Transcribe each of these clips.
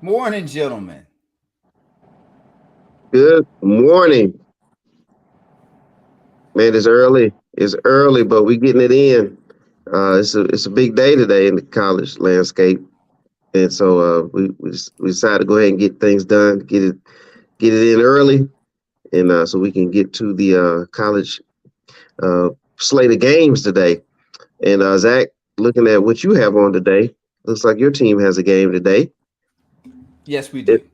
Morning, gentlemen. Good morning. Man, it's early. It's early, but we getting it in. It's a big day today in the college landscape, and so we decided to go ahead and get things done, get it in early, and so we can get to the college uh, slate of games today. And Zach, looking at what you have on today, looks like your team has a game today. Yes, we do. It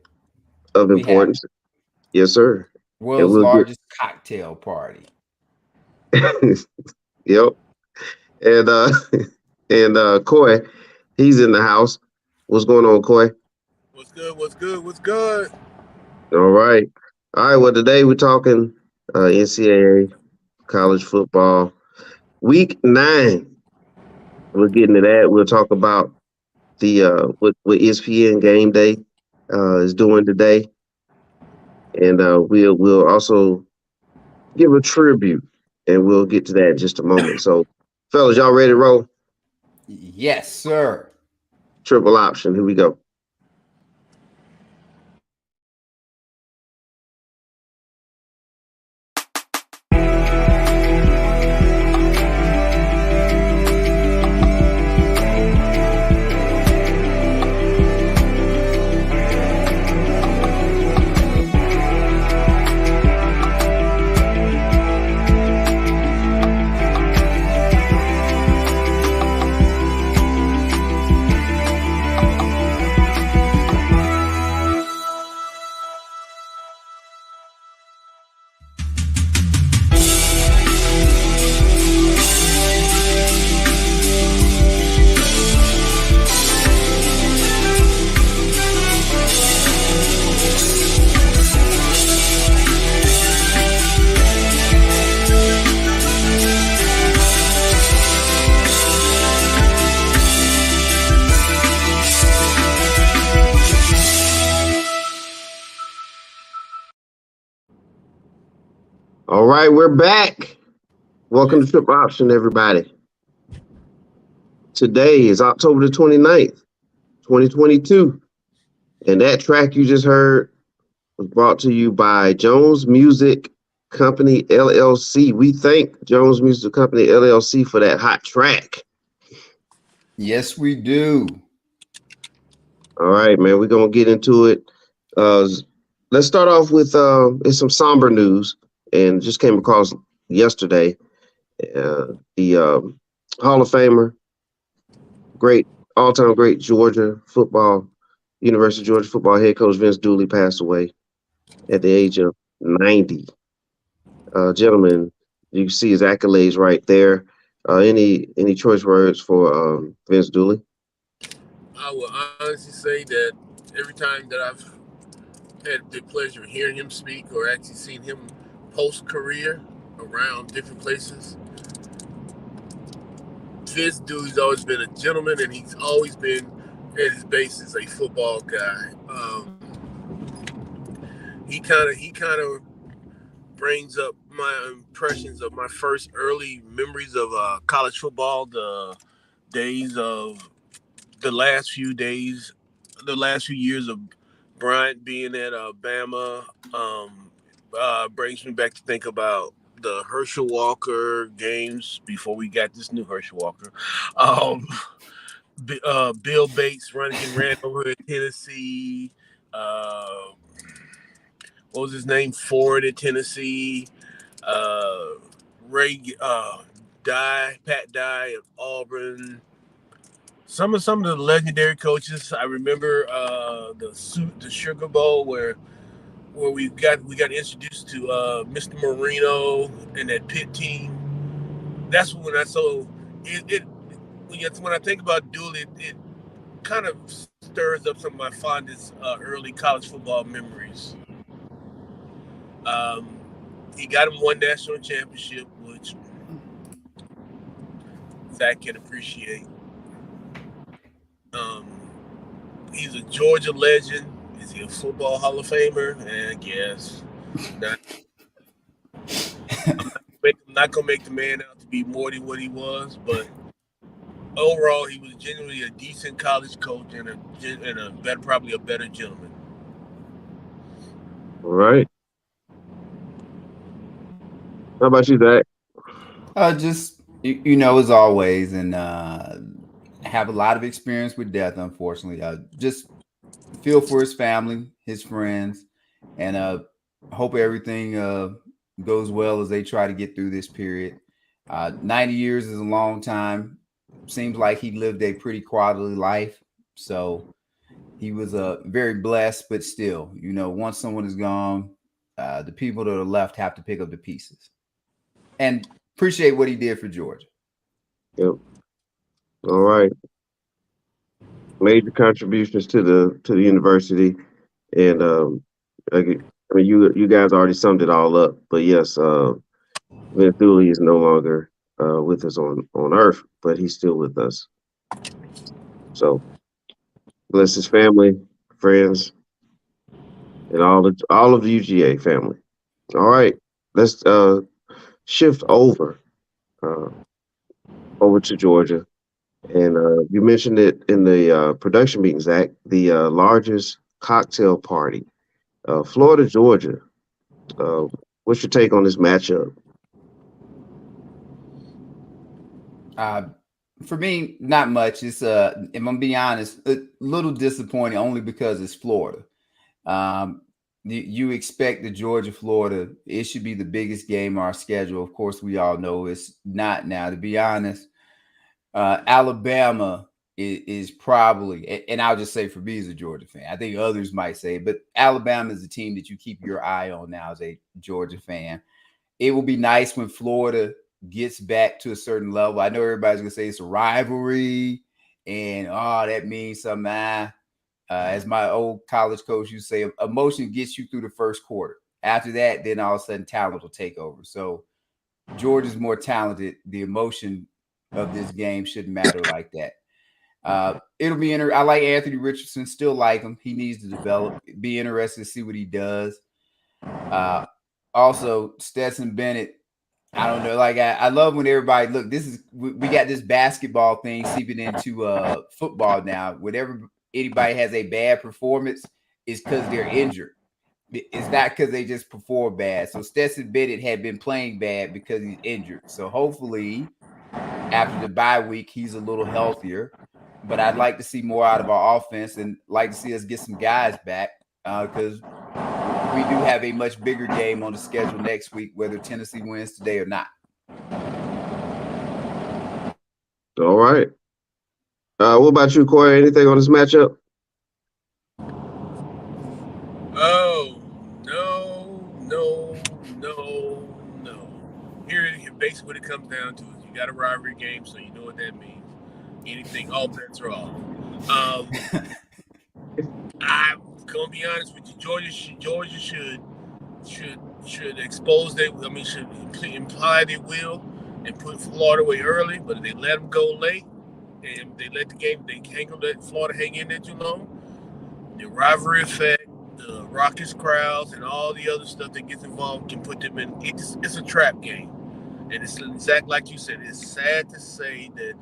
of We have importance, yes, sir. And world's we'll get largest cocktail party. yep. And Coy, he's in the house. What's going on, Coy? What's good? What's good? What's good? All right. All right. Well, today we're talking NCAA college football week 9. We're getting to that. We'll talk about the what ESPN Game Day is doing today, and we'll also give a tribute, and we'll get to that in just a moment. So, fellas, y'all ready to roll? Yes, sir. Triple option. Here we go. All right, we're back. Welcome to Triple Option, everybody. Today is October the 29th, 2022. And that track you just heard was brought to you by Jones Music Company, LLC. We thank Jones Music Company, LLC for that hot track. Yes, we do. All right, man, we're going to get into it. Let's start off with some somber news, and just came across yesterday. The Hall of Famer, great all-time great University of Georgia football head coach Vince Dooley passed away at the age of 90. Gentlemen, you can see his accolades right there. Any choice words for Vince Dooley? I will honestly say that every time that I've had the pleasure of hearing him speak or actually seen him post career around different places, Vince Dooley's always been a gentleman, and he's always been at his basis a football guy. He kind of brings up my impressions of my first early memories of college football, days of the last few days, the last few years of Bryant being at Bama. Brings me back to think about the Herschel Walker games before we got this new Herschel Walker. Um, Bill Bates getting ran over at Tennessee. Uh, what was his name? Ford at Tennessee. Uh, Ray Pat Dye at Auburn. Some of the legendary coaches. I remember the Sugar Bowl where we got introduced to Mr. Marino and that Pitt team. That's when I saw it. When I think about Dooley, it kind of stirs up some of my fondest early college football memories. Um, he got him one national championship, which Zack can appreciate. Um, he's a Georgia legend. Is he a football Hall of Famer? I guess not. I'm not gonna make the man out to be more than what he was, but overall, he was genuinely a decent college coach and probably a better gentleman. All right. How about you, Zach? Just as always, and have a lot of experience with death. Unfortunately, just feel for his family, his friends, and hope everything goes well as they try to get through this period. 90 years is a long time. Seems like he lived a pretty quality life. So he was very blessed, but still, once someone is gone, the people that are left have to pick up the pieces. And appreciate what he did for Georgia. Yep. All right. Major contributions to the university, and I mean you guys already summed it all up. But yes, Vin Thule is no longer with us on Earth, but he's still with us. So bless his family, friends, and all of the UGA family. All right, let's shift over to Georgia. And you mentioned it in the production meeting, Zach, the largest cocktail party, Florida, Georgia. What's your take on this matchup? For me, not much. It's if I'm being honest, a little disappointing only because it's Florida. You expect the Georgia Florida, it should be the biggest game on our schedule. Of course, we all know it's not now. To be honest, Alabama is probably, and I'll just say for me as a Georgia fan, I think others might say, but Alabama is the team that you keep your eye on now as a Georgia fan. It will be nice when Florida gets back to a certain level. I know everybody's gonna say it's a rivalry, and that means something. As my old college coach used to say, emotion gets you through the first quarter. After that, then all of a sudden talent will take over. So Georgia's more talented. The emotion of this game shouldn't matter like that. It'll be I like Anthony Richardson, still like him. He needs to develop. Be interested to see what he does. Also, Stetson Bennett. I don't know. Like I love when everybody look. We got this basketball thing seeping into football now. Whenever anybody has a bad performance, it's because they're injured. It's not because they just perform bad. So Stetson Bennett had been playing bad because he's injured. So hopefully, after the bye week, he's a little healthier. But I'd like to see more out of our offense and like to see us get some guys back because we do have a much bigger game on the schedule next week, whether Tennessee wins today or not. All right. What about you, Corey? Anything on this matchup? Oh, no. Here, basically, what it comes down to is you got a rivalry game, so you know what that means. Anything, all bets are off. I'm gonna be honest with you. Georgia should expose should imply they will and put Florida away early. But if they let them go late and they let they can't let Florida hang in there too long, the rivalry effect, the raucous crowds, and all the other stuff that gets involved can put them in. It's a trap game, and it's exactly like you said. It's sad to say that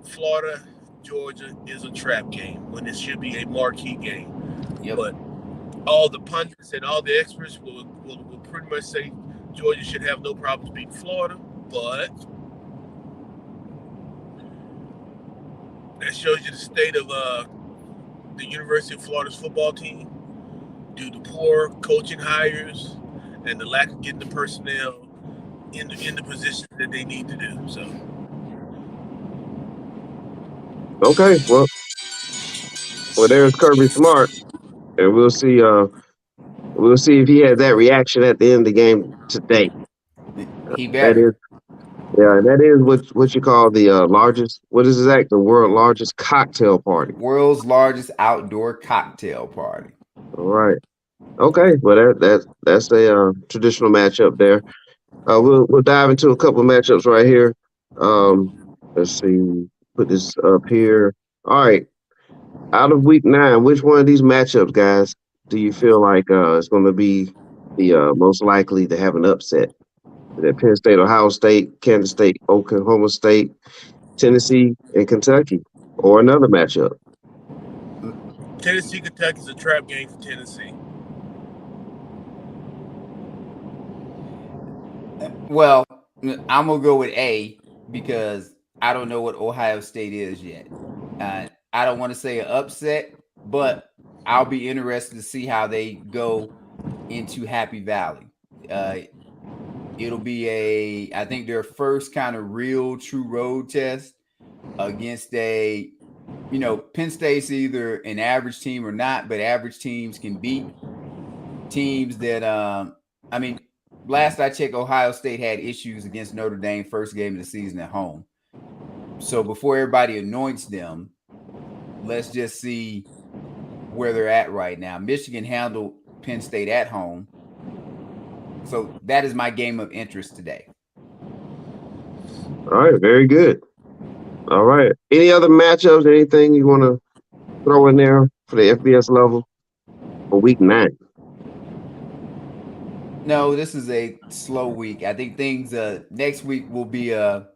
Florida, Georgia is a trap game when it should be a marquee game. Yep. But all the pundits and all the experts will pretty much say Georgia should have no problems beating Florida. But that shows you the state of the University of Florida's football team due to poor coaching hires and the lack of getting the personnel in the position that they need to do. So. Okay, well, there's Kirby Smart, and we'll see. We'll see if he has that reaction at the end of the game today. He better. That is what you call the largest. What is that? The world's largest cocktail party. World's largest outdoor cocktail party. All right. Okay. Well, that's a traditional matchup there. We'll dive into a couple of matchups right here. Let's see. Put this up here. All right. Out of week 9, which one of these matchups, guys, do you feel like is going to be the most likely to have an upset? Is that Penn State, Ohio State, Kansas State, Oklahoma State, Tennessee and Kentucky, or another matchup. Tennessee, Kentucky is a trap game for Tennessee. Well, I'm gonna go with A because I don't know what Ohio State is yet. I don't want to say an upset, but I'll be interested to see how they go into Happy Valley. It'll be I think their first kind of real true road test against Penn State's either an average team or not, but average teams can beat teams that, I mean, last I checked, Ohio State had issues against Notre Dame first game of the season at home. So before everybody anoints them, let's just see where they're at right now. Michigan handled Penn State at home. So that is my game of interest today. All right, very good. All right. Any other matchups? Anything you want to throw in there for the FBS level for week 9? No, this is a slow week. I think things next week will be a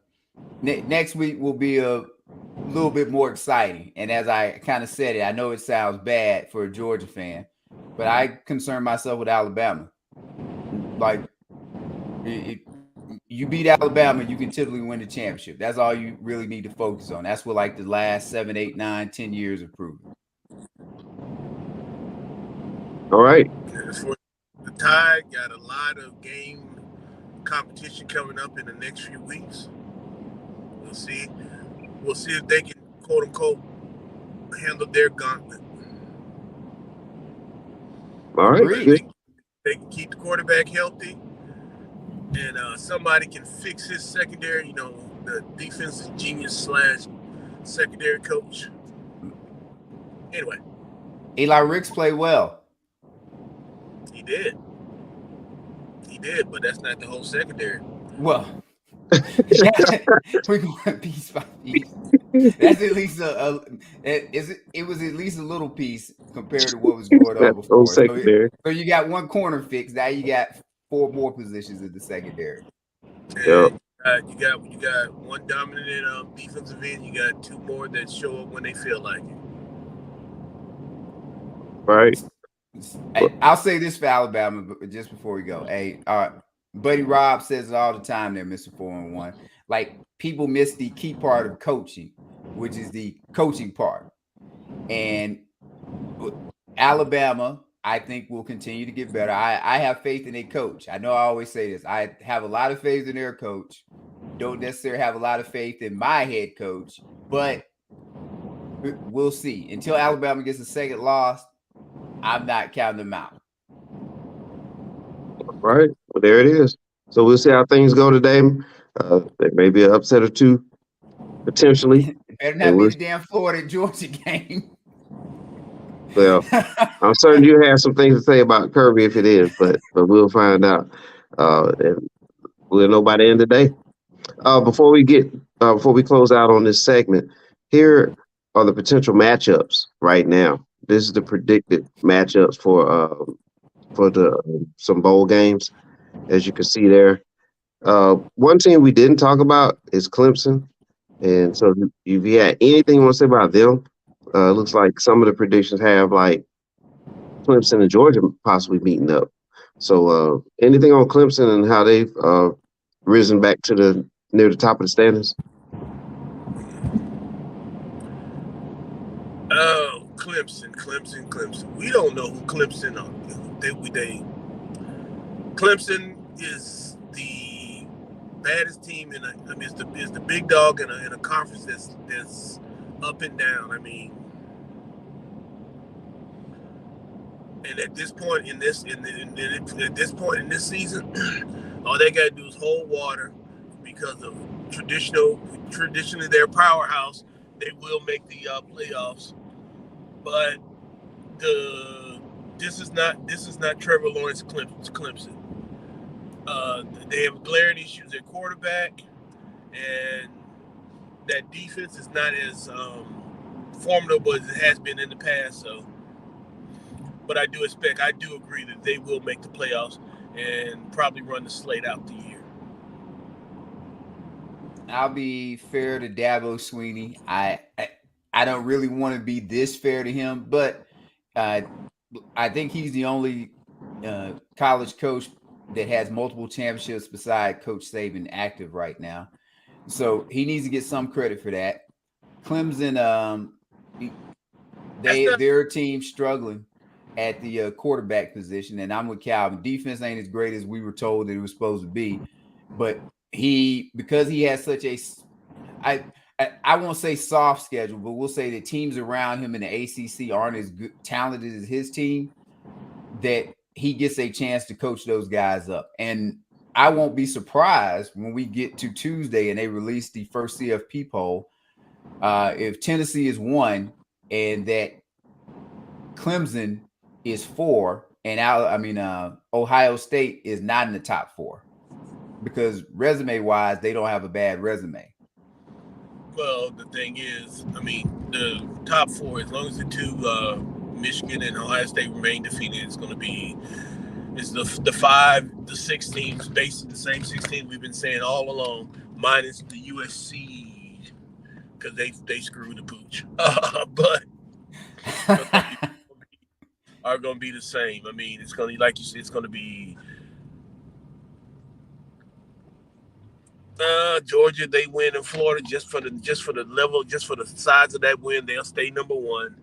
little bit more exciting. And as I kind of said it, I know it sounds bad for a Georgia fan, but I concern myself with Alabama. Like, you beat Alabama, you can typically win the championship. That's all you really need to focus on. That's what like the last 7, 8, 9, 10 years have proven. All right. The Tide got a lot of game competition coming up in the next few weeks. We'll see if they can, quote unquote, handle their gauntlet. All right. They can keep the quarterback healthy, and somebody can fix his secondary. The defensive genius / secondary coach. Anyway, Eli Ricks played well. He did, but that's not the whole secondary. Well, we're going piece by piece. That's at least it was at least a little piece compared to what was going on before. So you got one corner fixed. Now you got 4 more positions in the secondary. Yep. You got one dominant defensive end. You got 2 more that show up when they feel like it. Right. I'll say this for Alabama, but just before we go, Buddy Rob says it all the time there, Mr. 4-1. Like, people miss the key part of coaching, which is the coaching part. And Alabama, I think, will continue to get better. I have faith in a coach. I know I always say this. I have a lot of faith in their coach. Don't necessarily have a lot of faith in my head coach, but we'll see. Until Alabama gets a second loss, I'm not counting them out. Right. Well, there it is. So we'll see how things go today. There may be an upset or two, potentially. Better not be the damn Florida Georgia game. Well, I'm certain you have some things to say about Kirby if it is, but we'll find out. And we'll know by the end of the day. Before we close out on this segment, here are the potential matchups right now. This is the predicted matchups for some bowl games, as you can see there. One team we didn't talk about is Clemson, and so if you had anything you want to say about them, looks like some of the predictions have like Clemson and Georgia possibly meeting up. So anything on Clemson and how they've risen back to near the top of the standings? Oh, Clemson. We don't know who Clemson are. Clemson is the baddest team is the big dog in a conference that's up and down. I mean, and at this point in this season, all they gotta do is hold water because of traditionally their powerhouse. They will make the playoffs, but this is not Trevor Lawrence Clemson. They have glaring issues at quarterback, and that defense is not as formidable as it has been in the past. So, but I do agree that they will make the playoffs and probably run the slate out the year. I'll be fair to Dabo Sweeney. I don't really want to be this fair to him, but uh, I think he's the only college coach that has multiple championships beside Coach Saban active right now. So he needs to get some credit for that. Clemson, their team struggling at the quarterback position, and I'm with Calvin. Defense ain't as great as we were told that it was supposed to be, but because he has such a I won't say soft schedule, but we'll say that teams around him in the ACC aren't as good, talented as his team, that he gets a chance to coach those guys up. And I won't be surprised when we get to Tuesday and they release the first CFP poll if Tennessee is 1 and that Clemson is 4 and Ohio State is not in the top 4, because resume wise they don't have a bad resume. Well, the thing is, the top 4, as long as the two Michigan and Ohio State remain defeated, it's going to be the 5, the 6 teams, basically the same 6 teams we've been saying all along, minus the USC, because they screwed the pooch. But are going to be the same. It's going to be, like you said, it's going to be Georgia. They win in Florida just for the level, just for the size of that win. They'll stay number 1.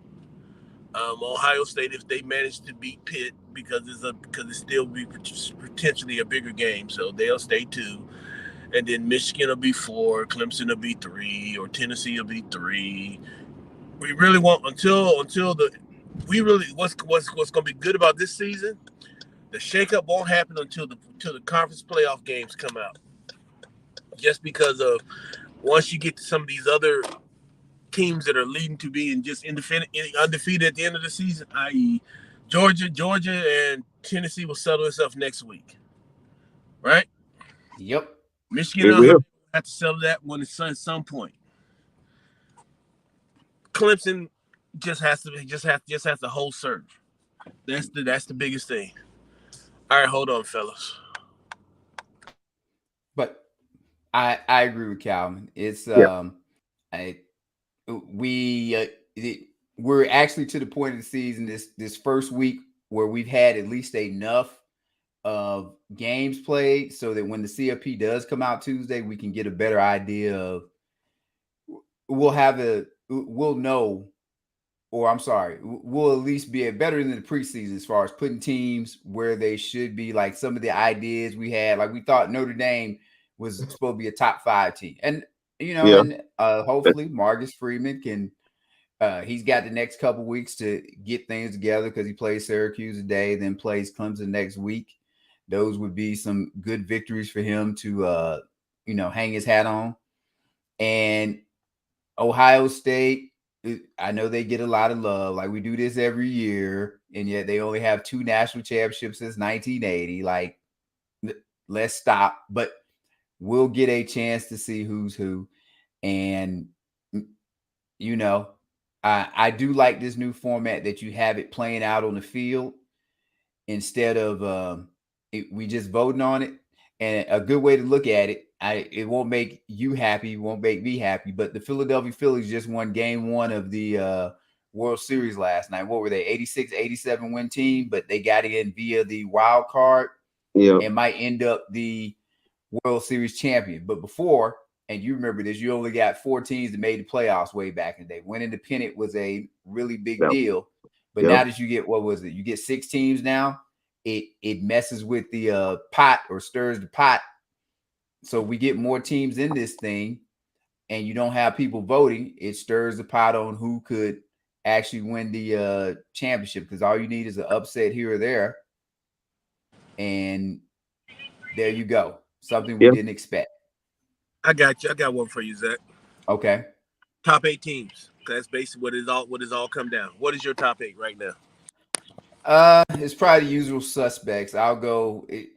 Ohio State, if they manage to beat Pitt, because it's still be potentially a bigger game, so they'll stay 2. And then Michigan will be 4, Clemson will be 3, or Tennessee will be 3. We really want what's going to be good about this season. The shakeup won't happen until the conference playoff games come out. Just because of once you get to some of these other teams that are leading to being just undefeated at the end of the season, i.e., Georgia and Tennessee will settle itself next week, right? Yep. Michigan will have to settle that one at some point. Clemson just has to hold serve. That's the biggest thing. All right, hold on, fellas. But I agree with Calvin. It's we're actually to the point of the season this first week where we've had at least enough of games played so that when the CFP does come out Tuesday, we can get a better idea of we'll know, or I'm sorry, we'll at least be better than the preseason as far as putting teams where they should be. Like some of the ideas we had, like we thought Notre Dame was supposed to be a top 5 team, and hopefully Marcus Freeman can. He's got the next couple weeks to get things together because he plays Syracuse today, then plays Clemson next week. Those would be some good victories for him to, hang his hat on. And Ohio State, I know they get a lot of love. Like we do this every year, and yet they only have 2 national championships since 1980. Like, let's stop. But we'll get a chance to see who's who. And, I do like this new format that you have it playing out on the field instead of we just voting on it. And a good way to look at it, it won't make you happy, won't make me happy, but the Philadelphia Phillies just won game 1 of the World Series last night. What were they, 86-87 win team, but they got in via the wild card and might end up the World Series champion. But before, and you remember this, you only got 4 teams that made the playoffs way back in the day. Winning the pennant was a really big deal. But now that you get, you get 6 teams now, it messes with the pot, or stirs the pot. So we get more teams in this thing and you don't have people voting. It stirs the pot on who could actually win the championship, because all you need is an upset here or there. And there you go. Something we didn't expect. I got you. I got one for you, Zach. Okay. Top 8 teams. That's basically what is all come down. What is your top 8 right now? It's probably the usual suspects. I'll go. I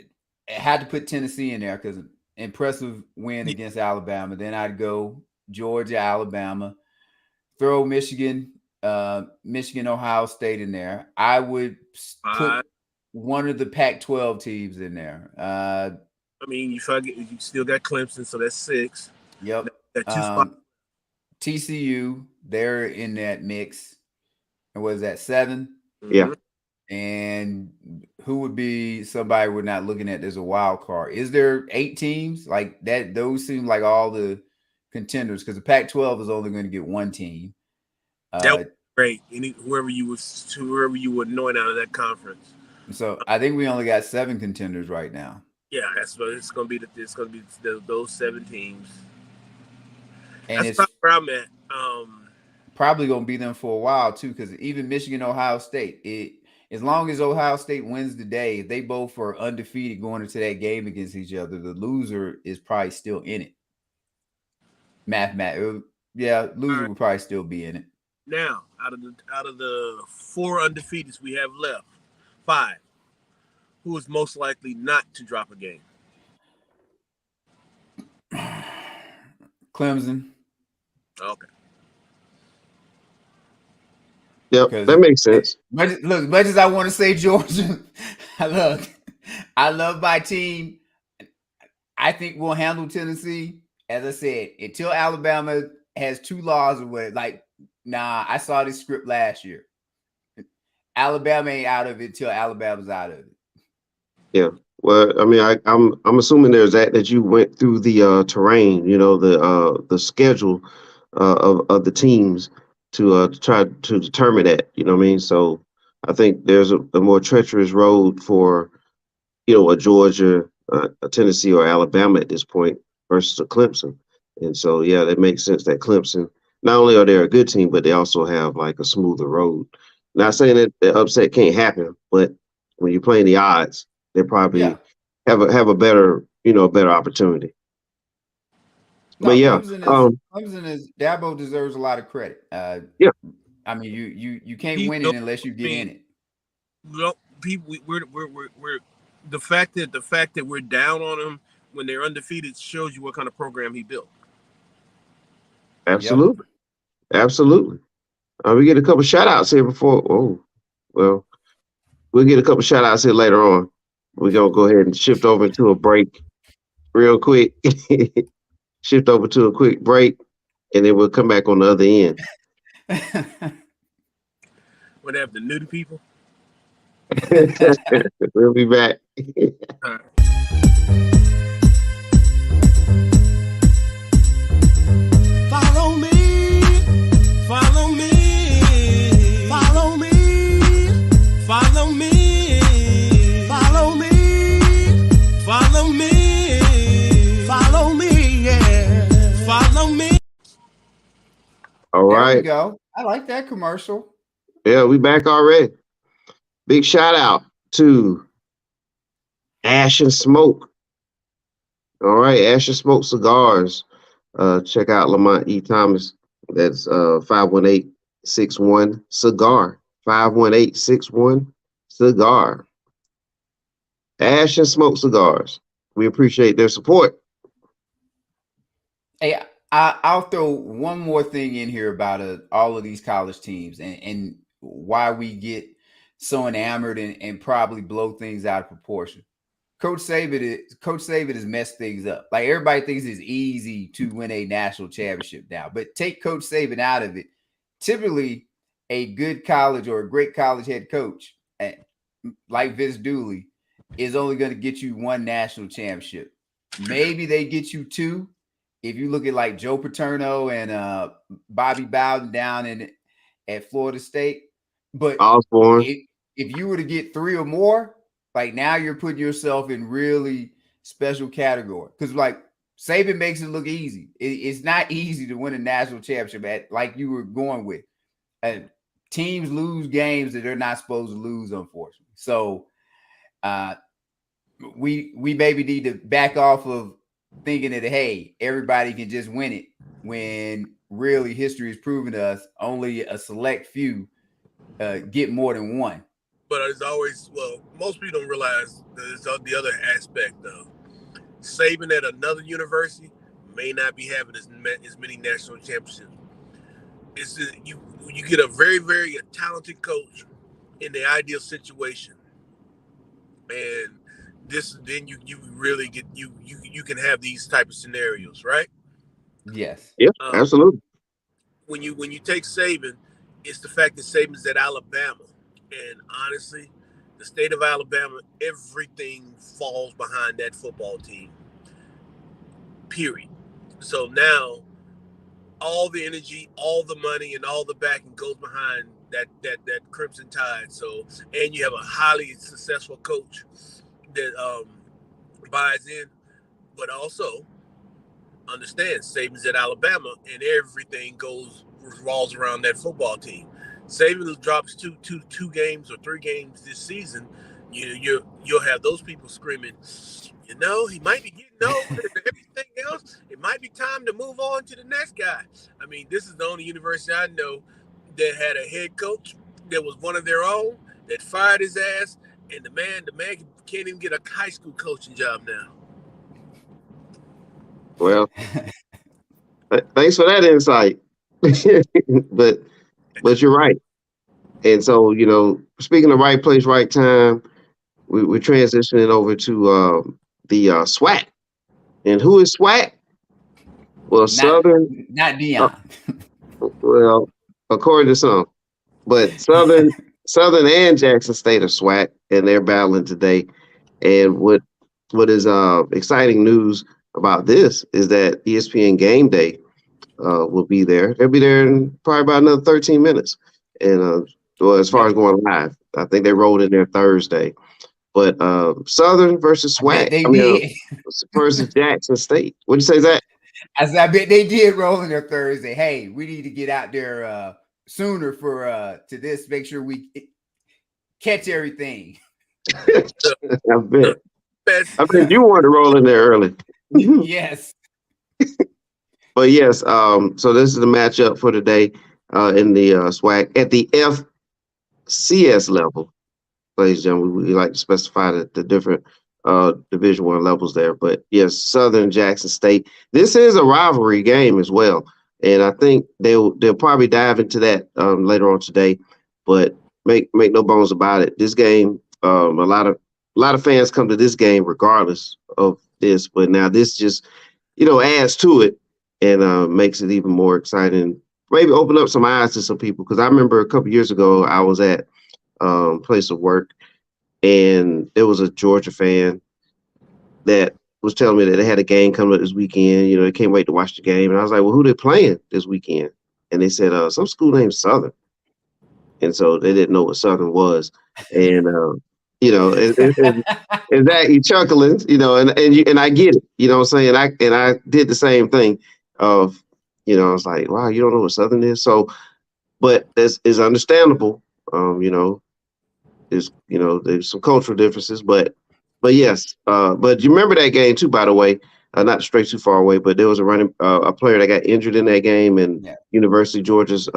had to put Tennessee in there because impressive win against Alabama. Then I'd go Georgia, Alabama. Throw Michigan, Ohio State in there. I would put one of the Pac-12 teams in there. You still got Clemson, so that's 6. Yep. Got 2 spots. TCU, they're in that mix. And was that 7? Yeah. And who would be somebody we're not looking at as a wild card? Is there 8 teams like that? Those seem like all the contenders because the Pac-12 is only going to get 1 team. That was great. Whoever you would anoint out of that conference. So I think we only got 7 contenders right now. Yeah, that's what it's going to be. Those 7 teams. And that's it's where I'm at. Probably going to be them for a while too, because even Michigan, Ohio State, as long as Ohio State wins the day, if they both are undefeated going into that game against each other, the loser is probably still in it. Loser would probably still be in it. Now, out of the 4 undefeateds we have left, 5, who is most likely not to drop a game? Clemson. Okay. Yep, that makes sense. Much as I want to say Georgia, I love my team. I think we'll handle Tennessee. As I said, until Alabama has 2 laws away, I saw this script last year. Alabama ain't out of it till Alabama's out of it. Yeah. Well, I mean, I'm assuming that you went through the terrain, the schedule of the teams to try to determine that. You know what I mean? So I think there's a more treacherous road for a Georgia, a Tennessee, or Alabama at this point versus a Clemson. And so that makes sense that Clemson, not only are they a good team, but they also have like a smoother road. Not saying that the upset can't happen, but when you're playing the odds, they probably have a better opportunity. No, Clemson is Dabo deserves a lot of credit. I mean, you can't win it unless you get in it. Well, we're the fact that we're down on them when they're undefeated shows you what kind of program he built. Absolutely, absolutely. We get a couple shout outs here before. Oh, well, we'll get a couple shout outs here later on. We're gonna go ahead and shift over into a break real quick. Shift over to a quick break, and then we'll come back on the other end. What happened to new people? We'll be back. Follow me, follow me, follow me, follow me, follow me, follow me, follow me, yeah, follow me. All right. There we go. I like that commercial. Yeah, we back already. Big shout out to Ash and Smoke. All right, Ash and Smoke Cigars. Check out Lamont E. Thomas. That's 518-61 Cigar. 518-61 Cigar. Ash and Smoke Cigars. We appreciate their support. Hey, I'll throw one more thing in here about all of these college teams and why we get so enamored and probably blow things out of proportion. Coach Saban has messed things up. Like everybody thinks it's easy to win a national championship now, but take Coach Saban out of it. Typically, a good college or a great college head coach like Vince Dooley is only going to get you 1 national championship. Maybe they get you 2. If you look at like Joe Paterno and Bobby Bowden down at Florida State, but Osborne. If you were to get 3 or more, like now you're putting yourself in really special category because like Saban makes it look easy. It's not easy to win a national championship like you were going with. Teams lose games that they're not supposed to lose, unfortunately. So we maybe need to back off of thinking that, hey, everybody can just win it when really history has proven to us only a select few get more than 1. But it's always, most people don't realize there's the other aspect of Saban at another university may not be having as many national championships. You get a very, very talented coach in the ideal situation, and then you really get you can have these type of scenarios, right? Yes. Yeah, absolutely. When you take Saban, it's the fact that Saban's at Alabama, and honestly, the state of Alabama, everything falls behind that football team. Period. So now all the energy, all the money, and all the backing goes behind that Crimson Tide. So, and you have a highly successful coach that buys in, but also understand Saban's at Alabama, and everything revolves around that football team. Saban drops two games or 3 games this season. You'll have those people screaming, he might be getting old and everything else. It might be time to move on to the next guy. I mean, this is the only university I know that had a head coach that was one of their own that fired his ass, and the man can't even get a high school coaching job now. Well, thanks for that insight. but you're right. And so, speaking of right place, right time, we're transitioning over to the SWAC. And who is SWAC? Well, Southern. Not Dion. Well, according to some, but Southern and Jackson State are SWAC, and they're battling today. And what is exciting news about this is that ESPN GameDay will be there. They'll be there in probably about another 13 minutes. And as far as going live, I think they rolled in there Thursday. But Southern versus SWAC. Versus Jackson State. What'd you say, Zach? I bet they did roll in there Thursday. Hey, we need to get out there sooner for to this. Make sure we catch everything. I bet you wanted to roll in there early. Yes. But yes, so this is the matchup for today in the SWAC at the FCS level. Ladies and gentlemen, we like to specify the different Division I levels there. But yes, Southern Jackson State. This is a rivalry game as well, and I think they'll probably dive into that later on today. But make no bones about it. This game, a lot of fans come to this game regardless of this. But now this just adds to it and makes it even more exciting. Maybe open up some eyes to some people, because I remember a couple years ago I was at place of work, and there was a Georgia fan that was telling me that they had a game coming up this weekend. They can't wait to watch the game. And I was like, well, who they playing this weekend? And they said some school named Southern. And so they didn't know what Southern was. And and that you chuckling, and I get it. You know what I'm saying? I did the same thing of, I was like, wow, you don't know what Southern is? So, but this is understandable. There's some cultural differences, but yes. But you remember that game too, by the way, not straight too far away, but there was a player that got injured in that game, and University of Georgia's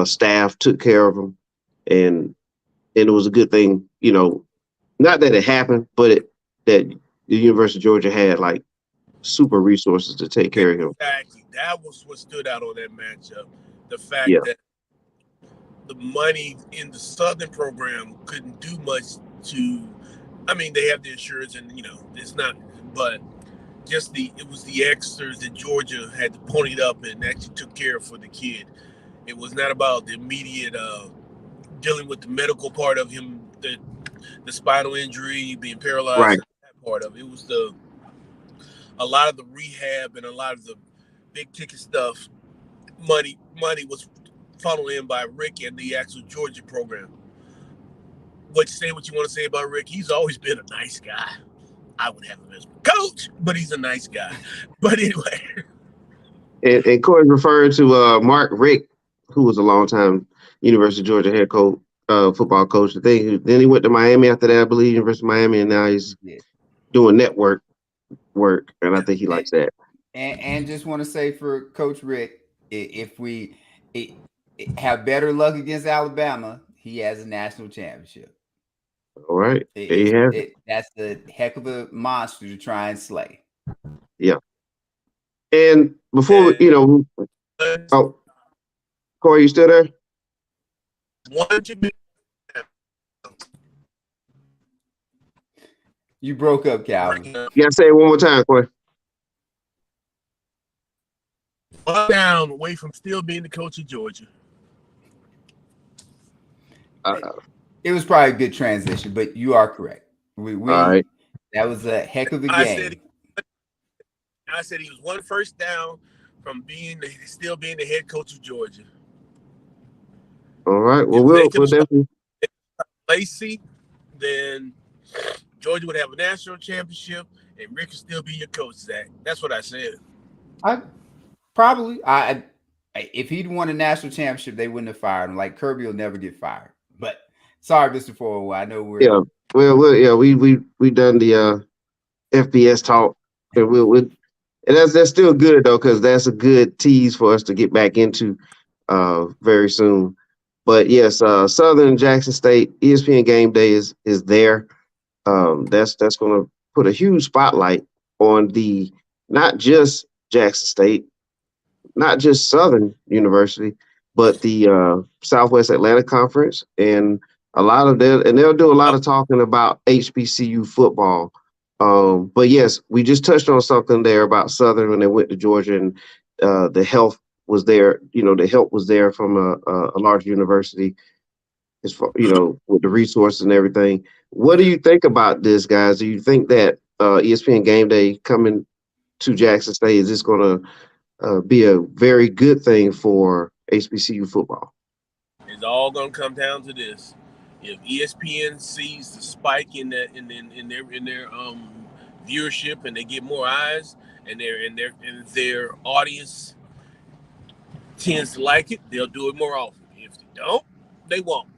staff took care of him, and it was a good thing, not that it happened, but that the University of Georgia had like super resources to take care of him. Exactly. That was what stood out on that matchup. The fact that the money in the Southern program couldn't do much they have the insurance and, it's not, but just it was the extras that Georgia had to pony up and actually took care of for the kid. It was not about the immediate dealing with the medical part of him, the spinal injury, being paralyzed, right. That part of it. It was a lot of the rehab and a lot of the big ticket stuff. Money was funneled in by Rick and the actual Georgia program. What you want to say about Rick? He's always been a nice guy. I would have him as my coach, but he's a nice guy. But anyway. And Corey's referring to Mark Rick, who was a longtime University of Georgia head coach, football coach. Then he went to Miami after that, I believe, University of Miami, and now he's doing network work, and I think he likes that. And just want to say for Coach Rick, if we have better luck against Alabama, he has a national championship. All right. That's a heck of a monster to try and slay. Yeah. And before, Corey, you still there? You broke up, Calvin. You gotta say it one more time, Corey. 1 down away from still being the coach of Georgia. It was probably a good transition, but you are correct. We all right. that was a heck of a I game. said he was 1 first down from still being the head coach of Georgia. All right. Well, If we'll definitely. Lacey, then Georgia would have a national championship, and Rick could still be your coach, Zach. That's what I said. If he'd won a national championship, they wouldn't have fired him. Like Kirby will never get fired. But sorry, Mr. 401. I know we're we done the FBS talk, and and that's still good though, because that's a good tease for us to get back into very soon. But yes, Southern Jackson State ESPN Game Day is there. That's going to put a huge spotlight on the not just Jackson State, not just Southern University, but the Southwest Atlantic Conference, and they'll do a lot of talking about HBCU football. But yes, we just touched on something there about Southern when they went to Georgia, and the health was there. The help was there from a large university, as far, with the resources and everything. What do you think about this, guys? Do you think that ESPN Game Day coming to Jackson State, is this going to be a very good thing for HBCU football? It's all going to come down to this: if ESPN sees the spike in their viewership, and they get more eyes, and their audience tends to like it, they'll do it more often. If they don't, they won't.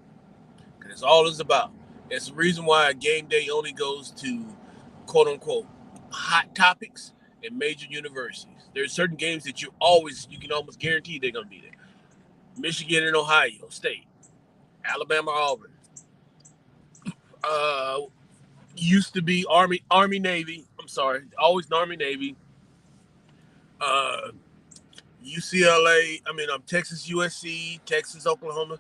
Because that's all it's about. That's the reason why Game Day only goes to quote unquote hot topics in major universities. There's certain games that you can almost guarantee they're gonna be there. Michigan and Ohio State, Alabama, Auburn. Used to be Army Navy. I'm sorry, always Army Navy. UCLA. Texas USC, Texas Oklahoma,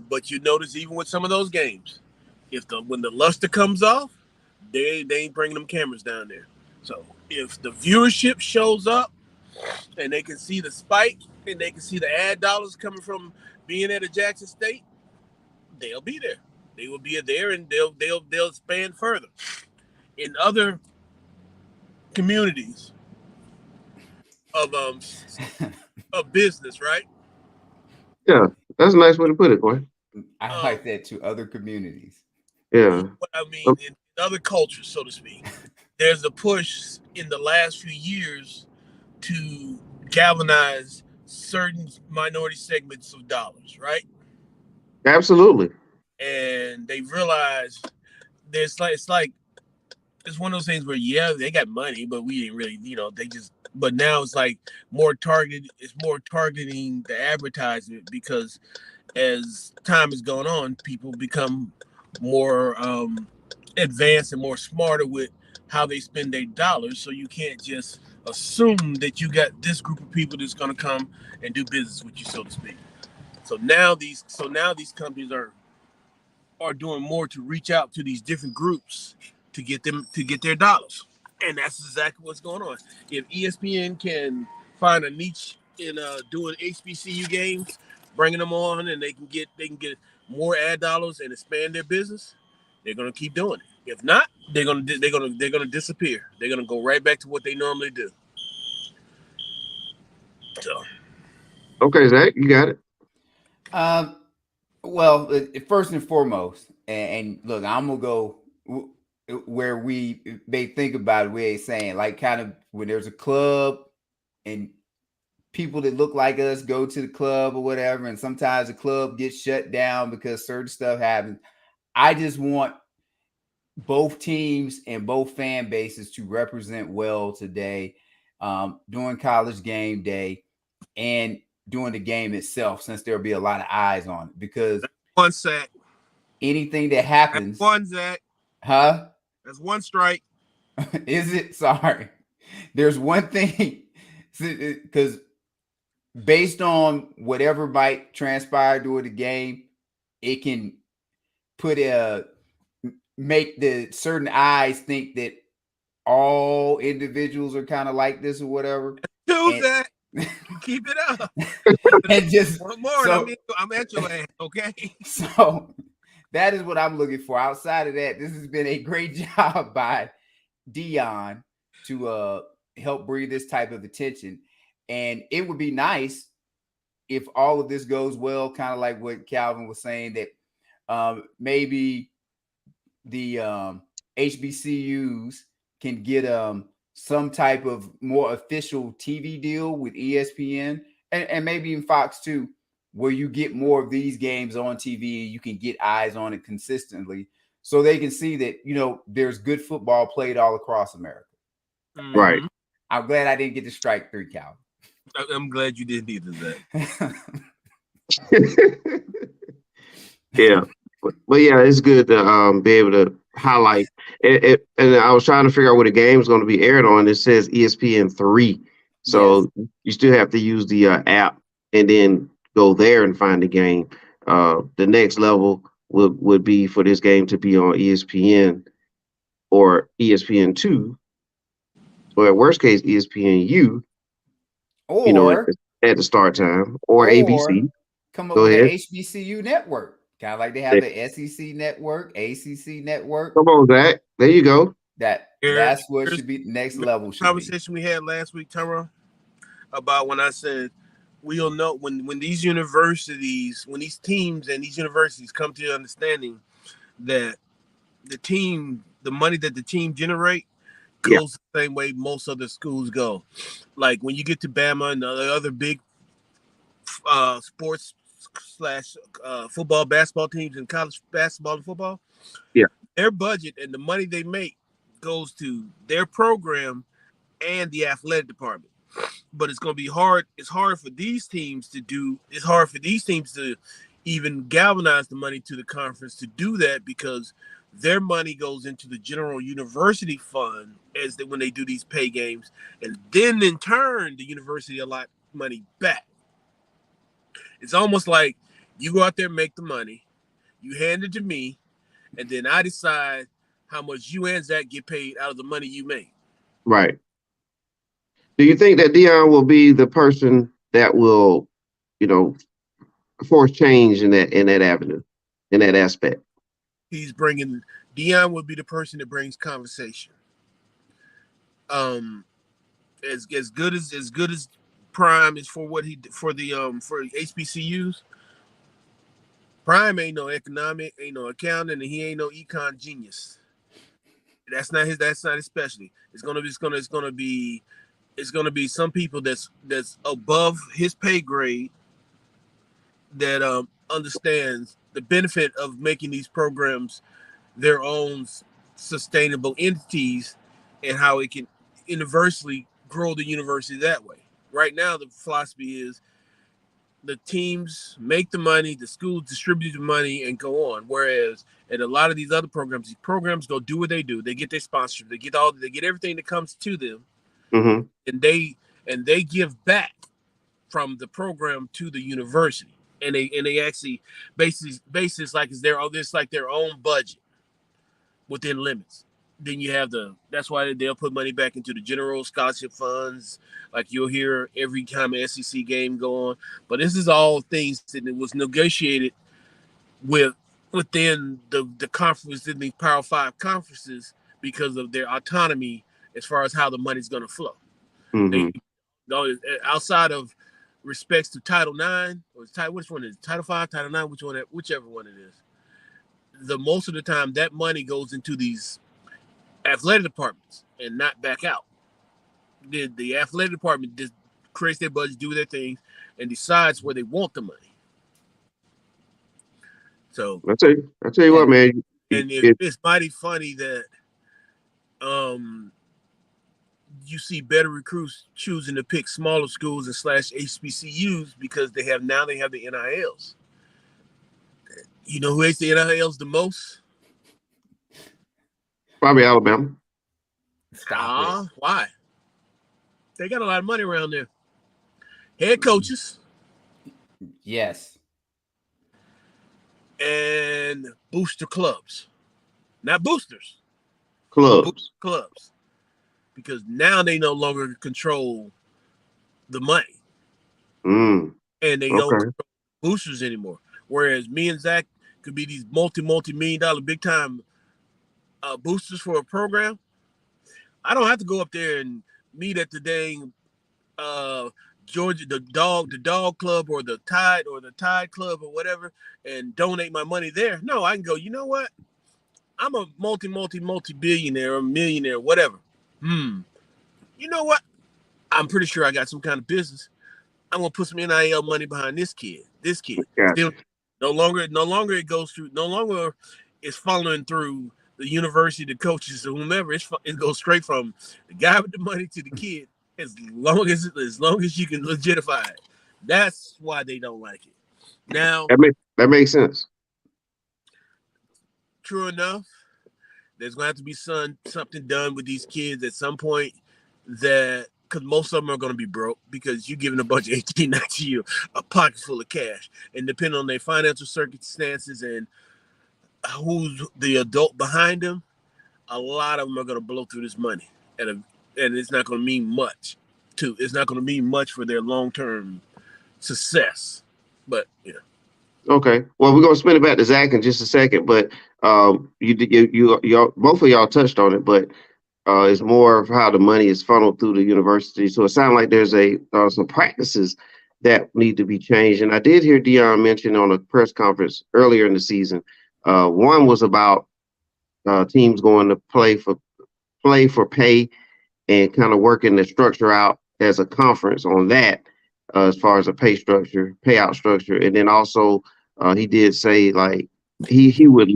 but you notice even with some of those games, when the luster comes off, they ain't bringing them cameras down there. So if the viewership shows up and they can see the spike and they can see the ad dollars coming from being at a Jackson State, they'll be there. They will be there, and they'll expand further. In other communities of business, right? Yeah, that's a nice way to put it, boy. I like that too. Other communities. Yeah. In other cultures, so to speak, there's a push in the last few years to galvanize certain minority segments of dollars, right? Absolutely. And they realized it's one of those things where they got money, but we didn't really, but now it's like more targeted. It's more targeting the advertisement, because as time is going on, people become more advanced and more smarter with how they spend their dollars. So you can't just assume that you got this group of people that's going to come and do business with you, so to speak. So now these companies are doing more to reach out to these different groups to get their dollars, and that's exactly what's going on. If ESPN can find a niche in doing HBCU games, bringing them on, and they can get more ad dollars and expand their business, they're gonna keep doing it. If not, they're gonna disappear. They're gonna go right back to what they normally do. So, okay, Zach, you got it. Well, first and foremost, and look, I'm gonna go where we may think about it. We ain't saying, like, kind of when there's a club and people that look like us go to the club or whatever, and sometimes the club gets shut down because certain stuff happens. I just want both teams and both fan bases to represent well today, during College Game Day and during the game itself, since there'll be a lot of eyes on it. Because one sack, anything that happens, that's one Zach, huh? That's one strike. Is it? Sorry, there's one thing, because based on whatever might transpire during the game, it can make the certain eyes think that all individuals are kind of like this or whatever. Who's that? Keep it up. And just one more. so, I'm at your ass. Okay. So that is what I'm looking for. Outside of that, this has been a great job by Dion to help bring this type of attention. And it would be nice if all of this goes well, kind of like what Calvin was saying, that maybe the HBCUs can get some type of more official TV deal with ESPN and maybe even Fox too, where you get more of these games on TV. You can get eyes on it consistently so they can see that, there's good football played all across America. Mm-hmm. Right. I'm glad I didn't get to strike 3, Calvin. I'm glad you didn't either, Zach. Yeah. But yeah, it's good to be able to highlight it. And I was trying to figure out where the game is going to be aired on. It says ESPN 3. So you still have to use the app and then go there and find the game. The next level would be for this game to be on ESPN or ESPN 2, or at worst case, ESPNU, or at the start time, or ABC. Come up with an HBCU network. Kind of like they have the SEC network, ACC network. Come on, Zack. There you go. That's what should be next level. Conversation we had last week, Tyrone, about when I said we'll know when these universities, when these teams and these universities come to the understanding that the money that the team generate goes the same way most other schools go. Like when you get to Bama and the other big sports / football, basketball teams in college basketball and football, their budget and the money they make goes to their program and the athletic department. But it's going to be hard. It's hard for these teams to even galvanize the money to the conference to do that, because their money goes into the general university fund when they do these pay games, and then in turn the university allot money back. It's almost like you go out there and make the money, you hand it to me, and then I decide how much you and Zach get paid out of the money you make. Right. Do you think that Dion will be the person that will, force change in that avenue, in that aspect? Dion will be the person that brings conversation. As good as Prime is for what for HBCUs. Prime ain't no economic, ain't no accountant, and he ain't no econ genius. That's not his specialty. It's gonna be some people that's above his pay grade that understands the benefit of making these programs their own sustainable entities and how it can universally grow the university that way. Right now, the philosophy is the teams make the money, the schools distribute the money and go on. Whereas at a lot of these other programs, these programs go do what they do. They get their sponsorship, they get everything that comes to them, and they give back from the program to the university, and they actually basis like it's their own budget within limits. Then you have that's why they'll put money back into the general scholarship funds, like you'll hear every time an SEC game go on. But this is all things that it was negotiated within the conference, in the Power 5 conferences, because of their autonomy as far as how the money's going to flow. Outside of respects to Title IX, which one is it? Title 5, Title IX, whichever one it is. Most of the time that money goes into these athletic departments and not back out. The athletic department just creates their budget, do their things, and decides where they want the money. So I tell you what, man. And it's mighty funny that you see better recruits choosing to pick smaller schools and / HBCUs because they have the NILs. You know who hates the NILs the most? Probably Alabama. Why? They got a lot of money around there. Head coaches. Yes. And booster clubs. Not boosters. Clubs. Clubs. Because now they no longer control the money. Mm. and they don't Okay. control boosters anymore. Whereas me and Zack could be these multi-million-dollar big time boosters for a program. I don't have to go up there and meet at the dang uh, Georgia, the dog club, or the Tide club, or whatever, and donate my money there. No, I can go. You know what? I'm a multi billionaire or millionaire, whatever. You know what? I'm pretty sure I got some kind of business. I'm gonna put some NIL money behind this kid. Gotcha. Still, no longer it goes through. No longer it's following through the university, the coaches, or whomever. It goes straight from the guy with the money to the kid. As long as you can legitify it. That's why they don't like it. Now, That makes sense. true enough, there's gonna have to be something done with these kids at some point, that because most of them are going to be broke because you're giving a bunch of 18, 19 year a pocket full of cash, and depending on their financial circumstances and who's the adult behind them, a lot of them are going to blow through this money, and it's not going to mean much. It's not going to mean much for their long-term success. But yeah. Okay. Well, we're gonna spin it back to Zack in just a second, but you both of y'all touched on it, but it's more of how the money is funneled through the university. So it sounds like there's some practices that need to be changed. And I did hear Dion mention on a press conference earlier in the season. One was about teams going to play for pay and kind of working the structure out as a conference on that, as far as a payout structure. And then also he did say like he would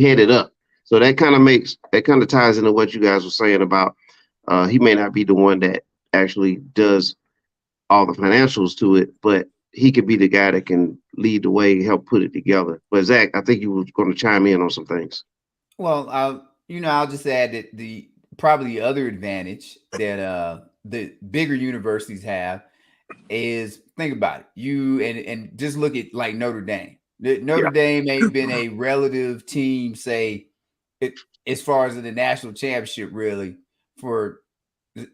head it up. So that kind of ties into what you guys were saying about he may not be the one that actually does all the financials to it, but he could be the guy that can lead the way, help put it together. But Zack, I think you were going to chime in on some things. Well, I'll just add that the other advantage that the bigger universities have is, think about it. You and just look at like Notre Dame. Notre Dame ain't been a relative team, say, as far as in the national championship, really,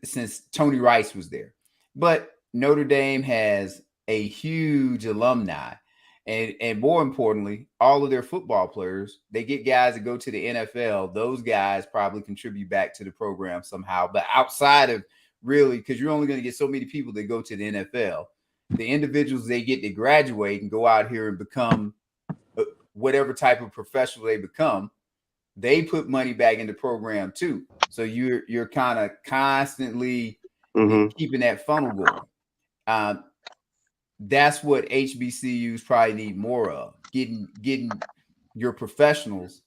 since Tony Rice was there. But Notre Dame has a huge alumni, and more importantly, all of their football players, they get guys that go to the NFL. Those guys probably contribute back to the program somehow. But outside of really, because you're only going to get so many people that go to the NFL, the individuals they get to graduate and go out here and become whatever type of professional they become, they put money back in the program too. So you're kind of constantly keeping that funnel going. That's what HBCUs probably need more of, getting your professionals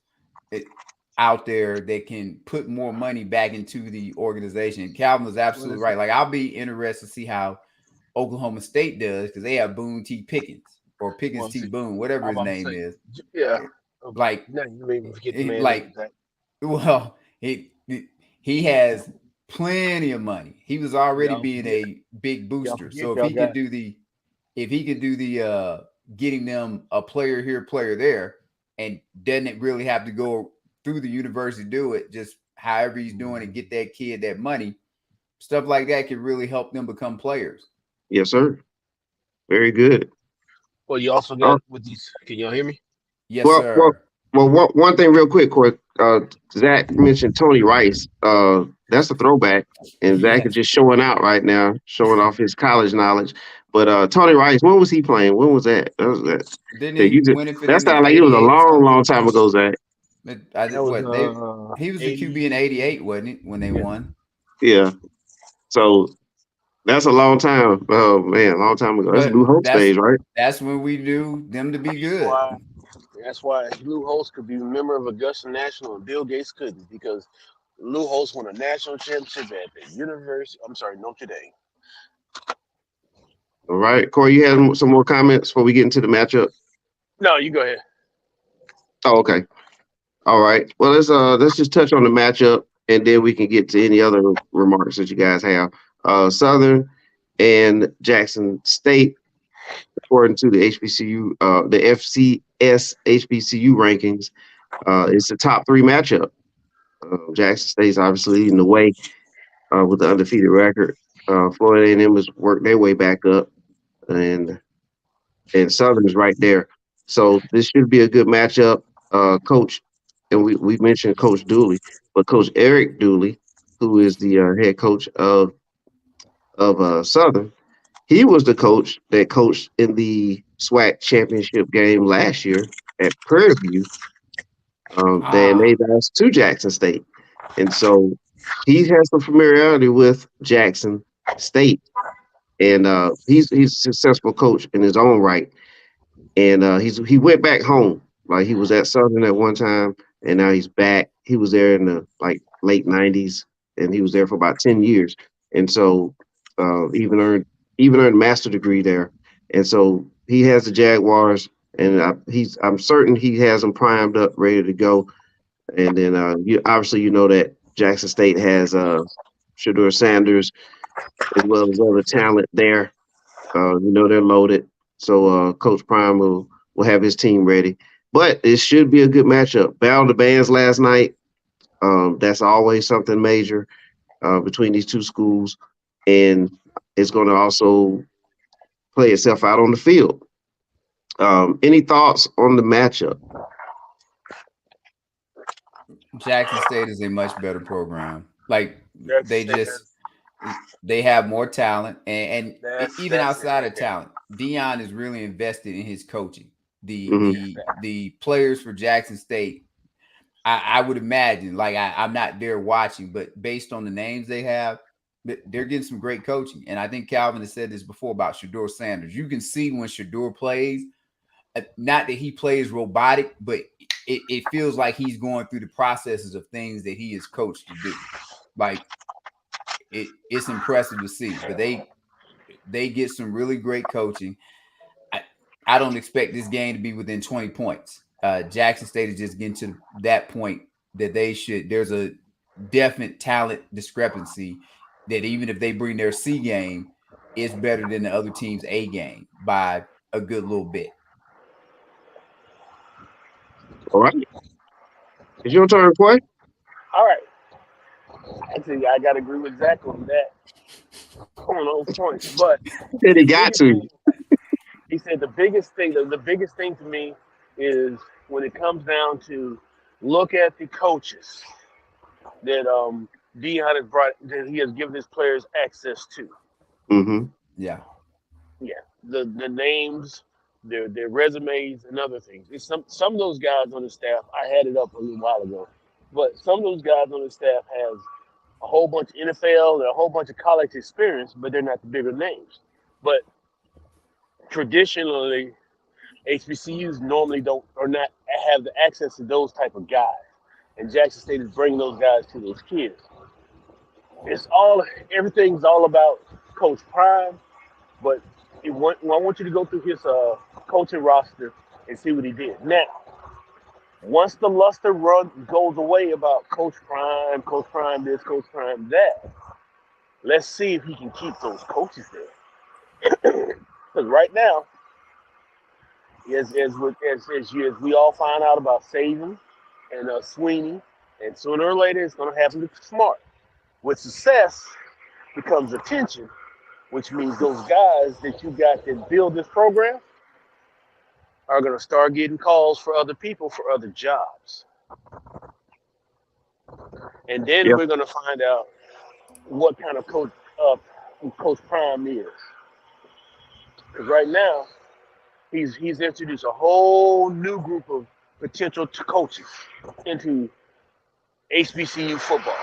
out there that can put more money back into the organization. Calvin was absolutely right. Like, I'll be interested to see how Oklahoma State does, because they have Boone T. Pickens or Pickens T. Boone, whatever his name is. Yeah. Like, you made me forget the man. Like, well, he has plenty of money. He was already being a big booster. So if he could do the getting them a player here, player there, and doesn't really have to go through the university to do it, just however he's doing it, get that kid that money, stuff like that can really help them become players. Yes, sir. Very good. Well, you also got with these. Can y'all hear me? Yes, sir. Well, one thing real quick, Court. Zack mentioned Tony Rice. That's a throwback, and Zack is just showing out right now, showing off his college knowledge. But Tony Rice, when was he playing? When was that? Didn't he win it for that sounded like it was a long time ago, Zack. He was the QB in '88, wasn't he, when they won? Yeah. So that's a long time. Oh man, a long time ago. That's Lou Holtz days, right? That's when we knew them to be good. That's why Lou Holtz could be a member of Augusta National and Bill Gates couldn't, because Lou Holtz won a national championship at the Notre Dame. All right, Corey, you had some more comments before we get into the matchup? No, you go ahead. Oh, okay. All right. Well, let's just touch on the matchup, and then we can get to any other remarks that you guys have. Southern and Jackson State, according to the HBCU, the FCS HBCU rankings, it's the top 3 matchup. Jackson State's obviously leading the way with the undefeated record. Florida A&M has worked their way back up. and Southern's right there. So this should be a good matchup. Coach, and we mentioned Coach Dooley, but Coach Eric Dooley, who is the head coach of Southern, he was the coach that coached in the SWAC championship game last year at Prairie View. They Ah, made us to Jackson State, and so he has some familiarity with Jackson State, and he's a successful coach in his own right. And he went back home. Like he was at Southern at one time, and now he's back. He was there in the like late '90s, and he was there for about 10 years. And so even earned a master degree there. And so he has the Jaguars, and I'm certain he has them primed up, ready to go. And then you know that Jackson State has Shador Sanders as well as other talent there. They're loaded. So Coach Prime will have his team ready. But it should be a good matchup. Battle of the Bands last night. That's always something major between these two schools. And it's going to also play itself out on the field. Any thoughts on the matchup? Jackson State is a much better program. Like they just That's they have more talent, and even that's it outside right of there. talent, Dion is really invested in his coaching. The Mm-hmm. the the players for Jackson State, I would imagine, like I'm not there watching, but based on the names they have, they're getting some great coaching. And I think Calvin has said this before about Shador Sanders. You can see when Shador plays, not that he plays robotic, but it feels like he's going through the processes of things that he is coached to do. Like it's impressive to see. But they get some really great coaching. I, I don't expect this game to be within 20 points. Jackson State is just getting to that point that they should. There's a definite talent discrepancy that even if they bring their C game, it's better than the other team's A game by a good little bit. All right. It's your turn, Quay. All right. Actually, I got to agree with Zach on that, on those points. But Said he the got biggest to. thing, he said, the biggest thing to me is when it comes down to look at the coaches that Dion has brought, that he has given his players access to. Mm-hmm. Yeah. Yeah, the names, their resumes, and other things. It's some of those guys on the staff. I had it up a little while ago, but some of those guys on the staff has a whole bunch of NFL and a whole bunch of college experience, but they're not the bigger names. But traditionally, HBCUs normally don't or not have the access to those type of guys, and Jackson State is bringing those guys to those kids. It's all everything's all about Coach Prime, but I want you to go through his coaching roster and see what he did. Now, once the luster run goes away about Coach Prime this, Coach Prime that, let's see if he can keep those coaches there. Because right now, as we all find out about Saban and Sweeney, and sooner or later it's going to happen to Smart. With success becomes attention, which means those guys that you got that build this program are going to start getting calls for other people for other jobs. And then Yeah. we're going to find out what kind of uh, Coach Prime is. Because right now, he's introduced a whole new group of potential coaches into HBCU football.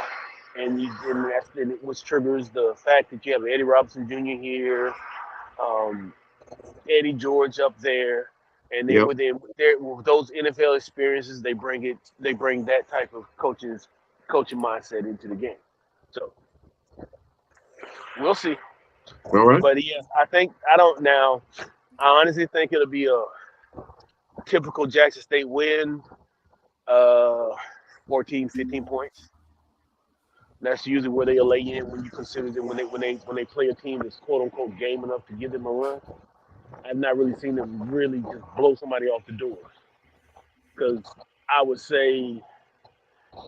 Which triggers the fact that you have Eddie Robinson Jr. here, Eddie George up there, and then Yep. with those NFL experiences, they bring that type of coaching mindset into the game. So we'll see. All right. But yeah, I honestly think it'll be a typical Jackson State win, 14, 15 points. That's usually where they lay in when you consider them when they play a team that's quote unquote game enough to give them a run. I've not really seen them really just blow somebody off the doors. Because I would say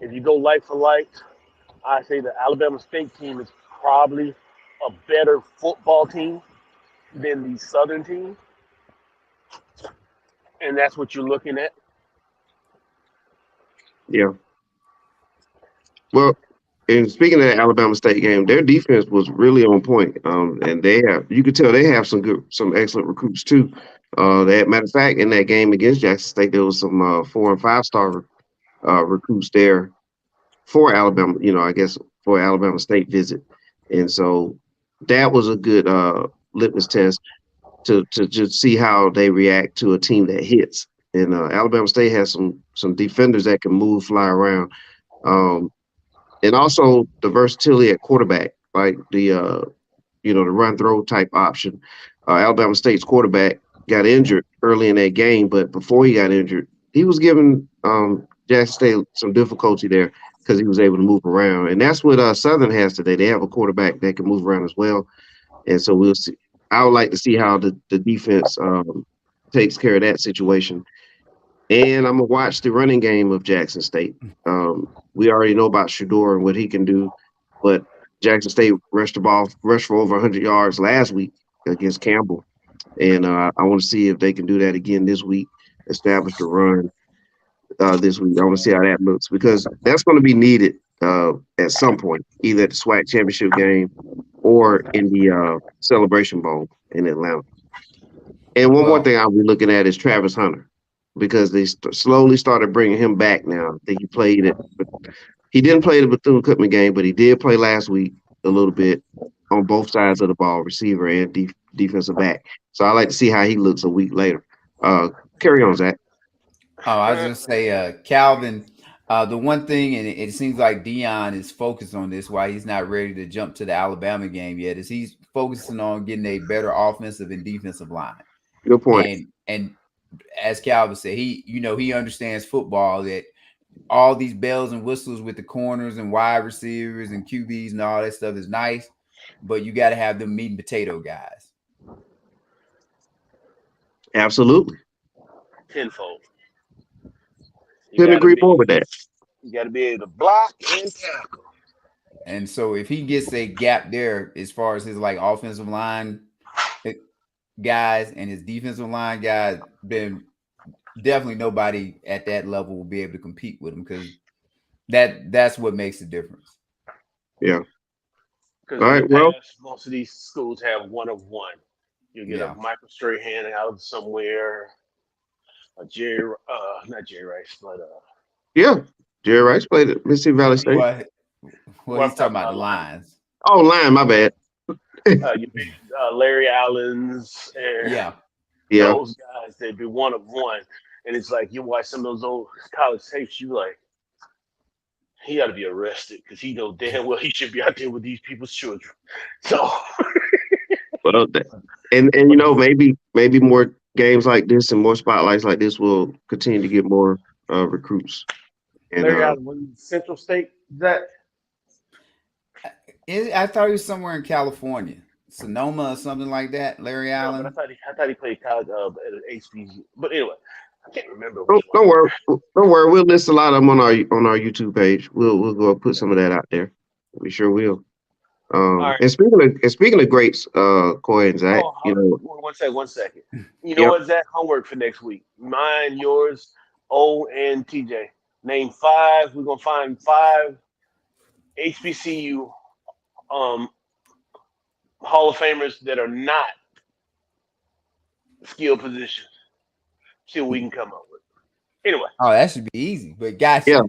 if you go like for like, I say the Alabama State team is probably a better football team than these Southern teams, and that's what you're looking at. Yeah. Well, and speaking of the Alabama State game, their defense was really on point. And you could tell they have some excellent recruits too. Matter of fact, in that game against Jackson State, there was some 4 and 5 star recruits there for Alabama. I guess for Alabama State visit, and so that was a good litmus test to just see how they react to a team that hits. And Alabama State has some defenders that can move, fly around. And also the versatility at quarterback, like the run throw type option. Alabama State's quarterback got injured early in that game, but before he got injured, he was giving Jackson State some difficulty there because he was able to move around, and that's what Southern has today. They have a quarterback that can move around as well, and so we'll see. I would like to see how the defense takes care of that situation. And I'm gonna watch the running game of Jackson State. We already know about Shador and what he can do, but Jackson State rushed for over 100 yards last week against Campbell, and I want to see if they can do that again this week. Establish the run this week. I want to see how that looks because that's going to be needed at some point, either at the SWAC championship game or in the Celebration Bowl in Atlanta. And one more thing I'll be looking at is Travis Hunter, because they slowly started bringing him back now. I think he didn't play the Bethune-Cookman game, but he did play last week a little bit on both sides of the ball, receiver and defensive back. So I like to see how he looks a week later. Carry on, Zach. Oh, I was going to say, Calvin, the one thing, and it seems like Dion is focused on this, why he's not ready to jump to the Alabama game yet, is he's focusing on getting a better offensive and defensive line. Good point. And as Calvin said, he understands football, that all these bells and whistles with the corners and wide receivers and QBs and all that stuff is nice, but you got to have them meat and potato guys. Absolutely. Tenfold. Couldn't agree more with that. You got to be able to block and tackle. And so if he gets a gap there as far as his offensive line guys and his defensive line guys, then definitely nobody at that level will be able to compete with him, because that's what makes the difference. Yeah. All right. Well, most of these schools have one of one. You get a Michael Strahan out of somewhere. Not Jerry Rice, but Jerry Rice played at Mississippi Valley State. Well, he's talking about the lines. Oh, line, my bad. You big Larry Allen's and those guys, they'd be one of one. And it's like you watch some of those old college tapes, you like, he ought to be arrested because he knows damn well he should be out there with these people's children. So well, and maybe more games like this and more spotlights like this will continue to get more recruits. And Larry Allen, Central State, that I thought he was somewhere in California, Sonoma or something like that. Larry Allen. I thought he played college at an HBCU. But anyway, I can't remember. Don't worry. We'll list a lot of them on our YouTube page. We'll go put some of that out there. We sure will. Right. And speaking of greats, Coy and Zach, one second. You know what, Zach? Homework for next week. Mine, yours, O, and TJ. Name 5. We're gonna find 5 HBCU Hall of Famers that are not skill positions. See what we can come up with. Anyway. Oh, that should be easy. But gotcha. Yeah.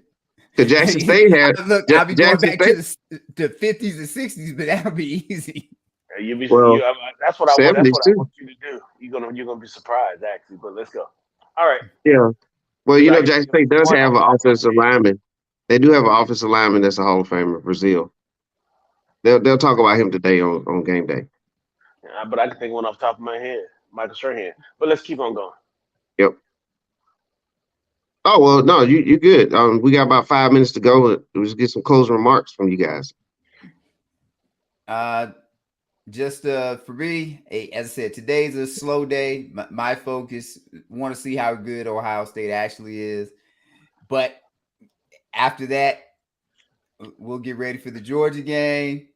Because Jackson State had I'll be going back to the 50s and 60s, but that'll be easy. That's what I want you to do. You're gonna be surprised actually, but let's go. All right. Yeah. Well, Jackson State does have an offensive lineman. They do have an offensive lineman that's a Hall of Famer, Brazil. They'll talk about him today on game day. Yeah, but I can think one off the top of my head, Michael Strahan. But let's keep on going. Yep. Oh well, no, you good. We got about 5 minutes to go. Let's get some closing remarks from you guys. Just for me, as I said, today's a slow day. My focus, want to see how good Ohio State actually is. But after that, we'll get ready for the Georgia game.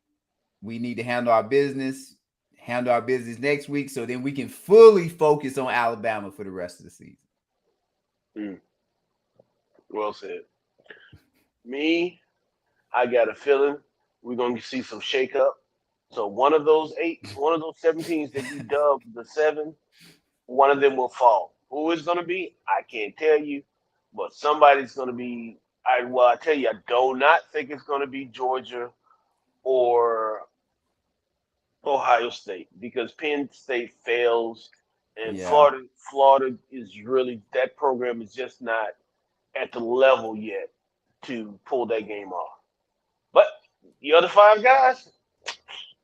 We need to handle our business, handle our business next week, so then we can fully focus on Alabama for the rest of the season. Well said. Me, I got a feeling we're gonna see some shakeup. So one of those 17s that you dubbed the 7, one of them will fall. Who is gonna be? I can't tell you, but somebody's gonna be. I tell you, I do not think it's gonna be Georgia or Ohio State, because Penn State fails and Yeah. Florida is really, that program is just not at the level yet to pull that game off. But the other 5 guys,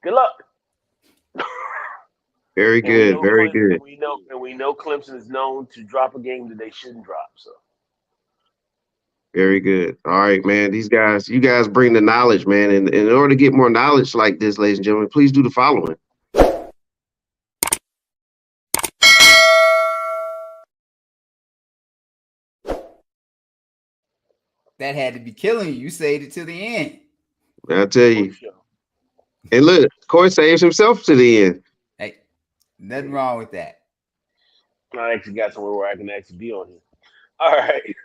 good luck. Very And we good. know Very good. we know Clemson is known to drop a game that they shouldn't drop. So Very good. All right, man. You guys bring the knowledge, man. And in order to get more knowledge like this, ladies and gentlemen, please do the following. That had to be killing you. You saved it to the end. I'll tell you. And look, Corey saves himself to the end. Hey, nothing wrong with that. I actually got somewhere where I can actually be on here. All right.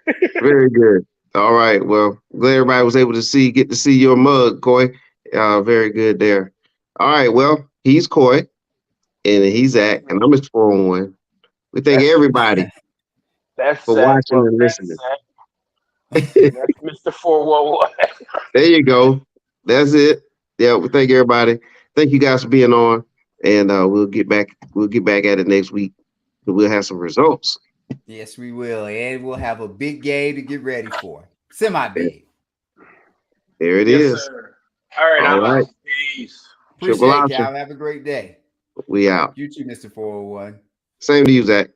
Very good. All right. Well, glad everybody was able to get to see your mug, Coy. Very good there. All right. Well, he's Coy, and he's Zack, and I'm Mr. 401. We thank everybody for Zack, watching and listening. That's Mr. 411. There you go. That's it. Yeah, we thank everybody. Thank you guys for being on, and we'll get back at it next week. We'll have some results. Yes, we will. And we'll have a big game to get ready for. Semi-big. There it is. Sir. All right. All right. Peace. Appreciate it, Cal. Have a great day. We out. You too, Mr. 401. Same to you, Zack.